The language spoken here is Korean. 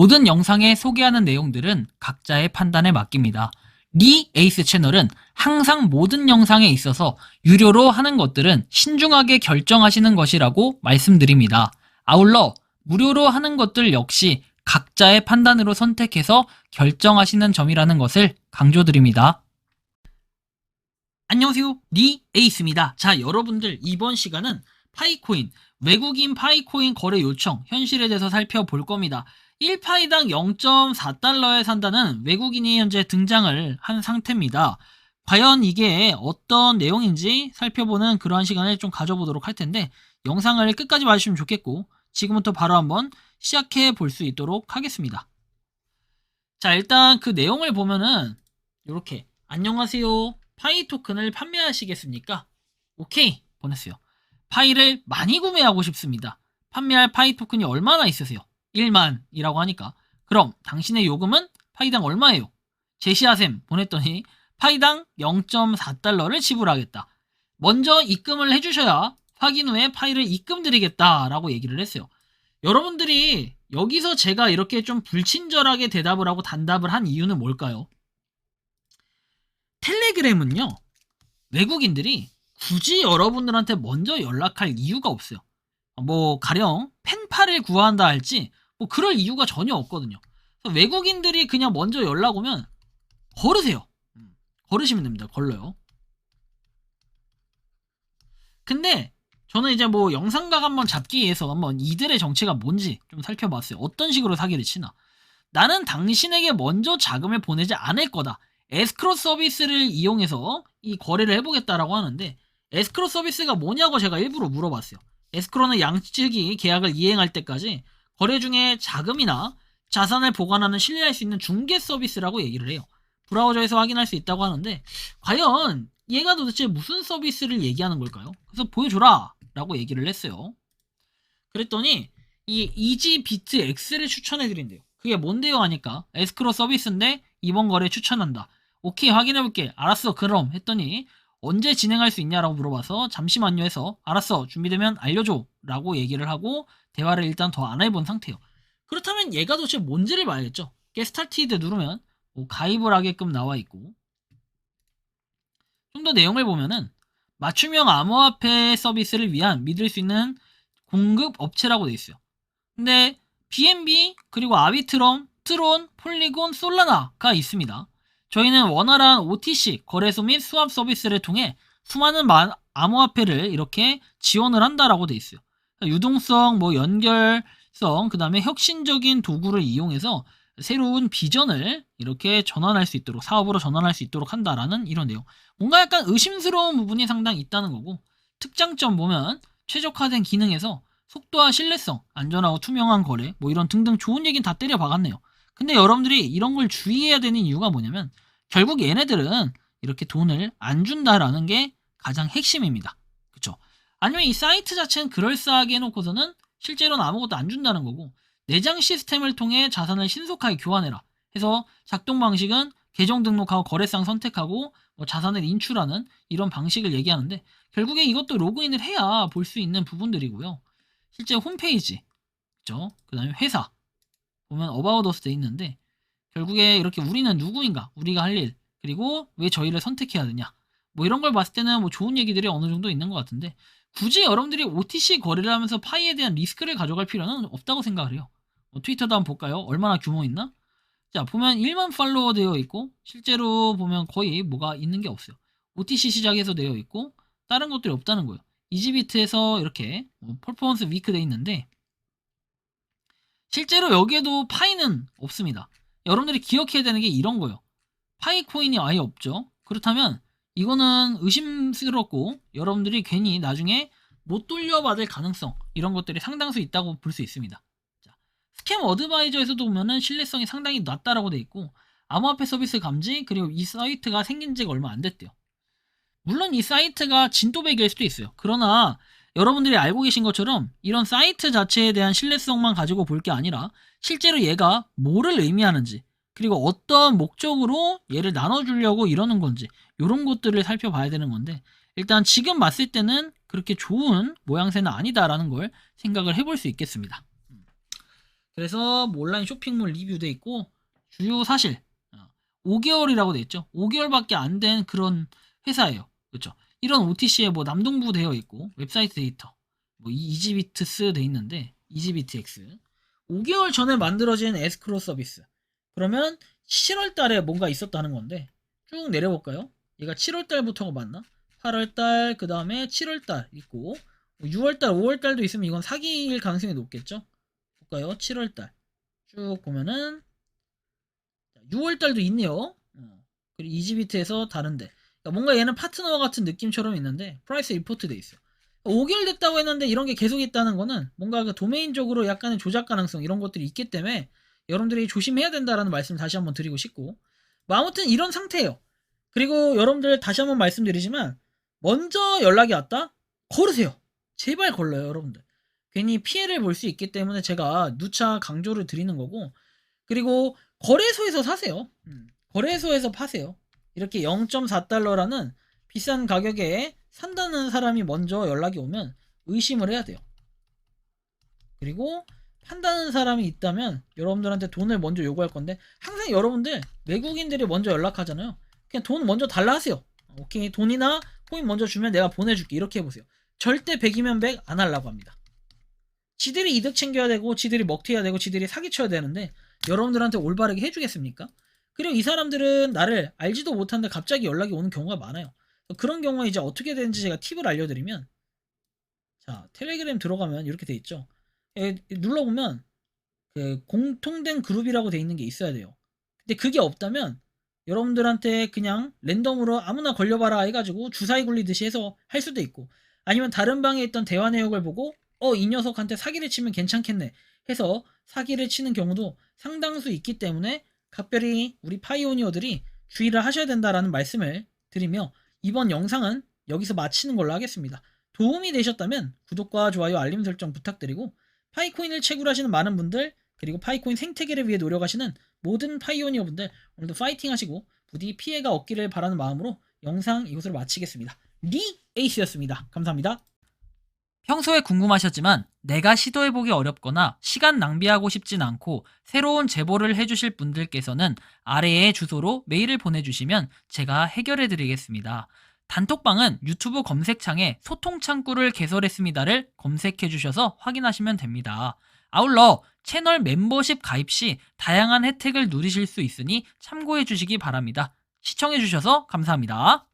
모든 영상에 소개하는 내용들은 각자의 판단에 맡깁니다. 리 에이스 채널은 항상 모든 영상에 있어서 유료로 하는 것들은 신중하게 결정하시는 것이라고 말씀드립니다. 아울러 무료로 하는 것들 역시 각자의 판단으로 선택해서 결정하시는 점이라는 것을 강조드립니다. 안녕하세요, 리 에이스입니다. 자, 여러분들 이번 시간은 파이코인, 외국인 파이코인 거래 요청 현실에 대해서 살펴볼 겁니다. 1파이당 0.4달러에 산다는 외국인이 현재 등장을 한 상태입니다. 과연 이게 어떤 내용인지 살펴보는 그러한 시간을 좀 가져보도록 할 텐데, 영상을 끝까지 봐주시면 좋겠고, 지금부터 바로 한번 시작해 볼 수 있도록 하겠습니다. 자, 일단 그 내용을 보면은 이렇게 안녕하세요, 파이 토큰을 판매하시겠습니까? 오케이, 보냈어요. 파이를 많이 구매하고 싶습니다. 판매할 파이 토큰이 얼마나 있으세요? 1만이라고 하니까 그럼 당신의 요금은 파이당 얼마예요? 제시하셈 보냈더니 파이당 0.4달러를 지불하겠다. 먼저 입금을 해주셔야 확인 후에 파이를 입금 드리겠다라고 얘기를 했어요. 여러분들이 여기서 제가 이렇게 좀 불친절하게 대답을 하고 단답을 한 이유는 뭘까요? 텔레그램은요, 외국인들이 굳이 여러분들한테 먼저 연락할 이유가 없어요. 뭐 가령 펜팔을 구한다 할지 뭐 그럴 이유가 전혀 없거든요. 외국인들이 그냥 먼저 연락 오면 걸으세요. 걸으시면 됩니다. 걸러요. 근데 저는 이제 뭐 영상각 한번 잡기 위해서 한번 이들의 정체가 뭔지 좀 살펴봤어요. 어떤 식으로 사기를 치나. 나는 당신에게 먼저 자금을 보내지 않을 거다. 에스크로 서비스를 이용해서 이 거래를 해보겠다라고 하는데, 에스크로 서비스가 뭐냐고 제가 일부러 물어봤어요. 에스크로는 양측이 계약을 이행할 때까지 거래 중에 자금이나 자산을 보관하는 신뢰할 수 있는 중개 서비스라고 얘기를 해요. 브라우저에서 확인할 수 있다고 하는데, 과연 얘가 도대체 무슨 서비스를 얘기하는 걸까요? 그래서 보여줘라 라고 얘기를 했어요. 그랬더니 이 이지비트 X를 추천해드린대요. 그게 뭔데요 하니까 에스크로 서비스인데 이번 거래 추천한다. 오케이, 확인해볼게. 알았어, 그럼 했더니 언제 진행할 수 있냐라고 물어봐서 잠시만요 해서 알았어, 준비되면 알려줘 라고 얘기를 하고 대화를 일단 더 안 해본 상태예요. 그렇다면 얘가 도대체 뭔지를 봐야겠죠. 게스타티드 누르면 뭐 가입을 하게끔 나와 있고, 좀 더 내용을 보면은 맞춤형 암호화폐 서비스를 위한 믿을 수 있는 공급 업체라고 되어 있어요. 근데 BNB 그리고 아비트럼, 트론, 폴리곤, 솔라나가 있습니다. 저희는 원활한 OTC 거래소 및 수합 서비스를 통해 수많은 암호화폐를 이렇게 지원을 한다라고 되어 있어요. 유동성, 뭐 연결성, 그 다음에 혁신적인 도구를 이용해서 새로운 비전을 이렇게 전환할 수 있도록, 사업으로 전환할 수 있도록 한다라는 이런 내용. 뭔가 약간 의심스러운 부분이 상당히 있다는 거고, 특장점 보면 최적화된 기능에서 속도와 신뢰성, 안전하고 투명한 거래, 뭐 이런 등등 좋은 얘기는 다 때려 박았네요. 근데 여러분들이 이런 걸 주의해야 되는 이유가 뭐냐면, 결국 얘네들은 이렇게 돈을 안 준다라는 게 가장 핵심입니다. 그쵸? 아니면 이 사이트 자체는 그럴싸하게 해놓고서는 실제로는 아무것도 안 준다는 거고, 내장 시스템을 통해 자산을 신속하게 교환해라 해서 작동 방식은 계정 등록하고 거래상 선택하고 뭐 자산을 인출하는 이런 방식을 얘기하는데, 결국에 이것도 로그인을 해야 볼 수 있는 부분들이고요. 실제 홈페이지, 그쵸? 그 다음에 회사 보면 About Us 돼 있는데, 결국에 이렇게 우리는 누구인가, 우리가 할 일, 그리고 왜 저희를 선택해야 되냐, 뭐 이런 걸 봤을 때는 뭐 좋은 얘기들이 어느 정도 있는 것 같은데, 굳이 여러분들이 OTC 거래를 하면서 파이에 대한 리스크를 가져갈 필요는 없다고 생각을 해요. 트위터도 한번 볼까요? 얼마나 규모 있나? 자, 보면 1만 팔로워 되어 있고, 실제로 보면 거의 뭐가 있는 게 없어요. OTC 시작해서 되어 있고, 다른 것들이 없다는 거예요. 이지비트에서 이렇게 퍼포먼스 위크 돼 있는데, 실제로 여기에도 파이는 없습니다. 여러분들이 기억해야 되는 게 이런 거예요. 파이 코인이 아예 없죠. 그렇다면 이거는 의심스럽고 여러분들이 괜히 나중에 못 돌려받을 가능성, 이런 것들이 상당수 있다고 볼 수 있습니다. 자, 스캠 어드바이저에서도 보면은 신뢰성이 상당히 낮다라고 돼 있고, 암호화폐 서비스 감지, 그리고 이 사이트가 생긴 지가 얼마 안 됐대요. 물론 이 사이트가 진또배기일 수도 있어요. 그러나 여러분들이 알고 계신 것처럼 이런 사이트 자체에 대한 신뢰성만 가지고 볼 게 아니라 실제로 얘가 뭐를 의미하는지, 그리고 어떤 목적으로 얘를 나눠주려고 이러는 건지, 이런 것들을 살펴봐야 되는 건데, 일단 지금 봤을 때는 그렇게 좋은 모양새는 아니다라는 걸 생각을 해볼 수 있겠습니다. 그래서 뭐 온라인 쇼핑몰 리뷰돼 있고 주요 사실 5개월이라고 돼 있죠. 5개월밖에 안 된 그런 회사예요. 그렇죠. 이런 OTC에 뭐 남동부 되어 있고 웹사이트 데이터 뭐 이지비트스 돼 있는데 이지비트X 5개월 전에 만들어진 에스크로 서비스. 그러면 7월 달에 뭔가 있었다는 건데 쭉 내려볼까요? 얘가 7월 달부터가 맞나? 8월 달, 그 다음에 7월 달 있고 6월 달, 5월 달도 있으면 이건 사기일 가능성이 높겠죠? 볼까요? 7월 달. 쭉 보면은 6월 달도 있네요. 그리고 이지비트에서 다른데. 그러니까 뭔가 얘는 파트너와 같은 느낌처럼 있는데 프라이스 리포트 돼 있어요. 5개월 됐다고 했는데 이런 게 계속 있다는 거는 뭔가 그 도메인적으로 약간의 조작 가능성 이런 것들이 있기 때문에 여러분들이 조심해야 된다라는 말씀 다시 한번 드리고 싶고 뭐 아무튼 이런 상태예요. 그리고 여러분들 다시 한번 말씀드리지만 먼저 연락이 왔다? 걸으세요. 제발 걸러요 여러분들. 괜히 피해를 볼 수 있기 때문에 제가 누차 강조를 드리는 거고 그리고 거래소에서 사세요. 거래소에서 파세요. 이렇게 0.4달러라는 비싼 가격에 산다는 사람이 먼저 연락이 오면 의심을 해야 돼요. 그리고 판다는 사람이 있다면 여러분들한테 돈을 먼저 요구할 건데 항상 여러분들 외국인들이 먼저 연락하잖아요. 그냥 돈 먼저 달라 하세요. 오케이 돈이나 코인 먼저 주면 내가 보내줄게 이렇게 해보세요. 절대 100이면 100 안 하려고 합니다. 지들이 이득 챙겨야 되고 지들이 먹튀해야 되고 지들이 사기쳐야 되는데 여러분들한테 올바르게 해주겠습니까? 그리고 이 사람들은 나를 알지도 못하는데 갑자기 연락이 오는 경우가 많아요. 그런 경우에 이제 어떻게 되는지 제가 팁을 알려드리면 자 텔레그램 들어가면 이렇게 돼 있죠. 눌러보면 그 공통된 그룹이라고 돼 있는 게 있어야 돼요. 근데 그게 없다면 여러분들한테 그냥 랜덤으로 아무나 걸려봐라 해가지고 주사위 굴리듯이 해서 할 수도 있고 아니면 다른 방에 있던 대화 내역을 보고 이 녀석한테 사기를 치면 괜찮겠네 해서 사기를 치는 경우도 상당수 있기 때문에 각별히 우리 파이오니어들이 주의를 하셔야 된다라는 말씀을 드리며 이번 영상은 여기서 마치는 걸로 하겠습니다. 도움이 되셨다면 구독과 좋아요 알림 설정 부탁드리고 파이코인을 채굴하시는 많은 분들 그리고 파이코인 생태계를 위해 노력하시는 모든 파이오니어 분들 오늘도 파이팅 하시고 부디 피해가 없기를 바라는 마음으로 영상 이것으로 마치겠습니다. 리 에이스였습니다. 감사합니다. 평소에 궁금하셨지만 내가 시도해보기 어렵거나 시간 낭비하고 싶진 않고 새로운 제보를 해주실 분들께서는 아래의 주소로 메일을 보내주시면 제가 해결해드리겠습니다. 단톡방은 유튜브 검색창에 소통창구를 개설했습니다를 검색해주셔서 확인하시면 됩니다. 아울러 채널 멤버십 가입 시 다양한 혜택을 누리실 수 있으니 참고해주시기 바랍니다. 시청해주셔서 감사합니다.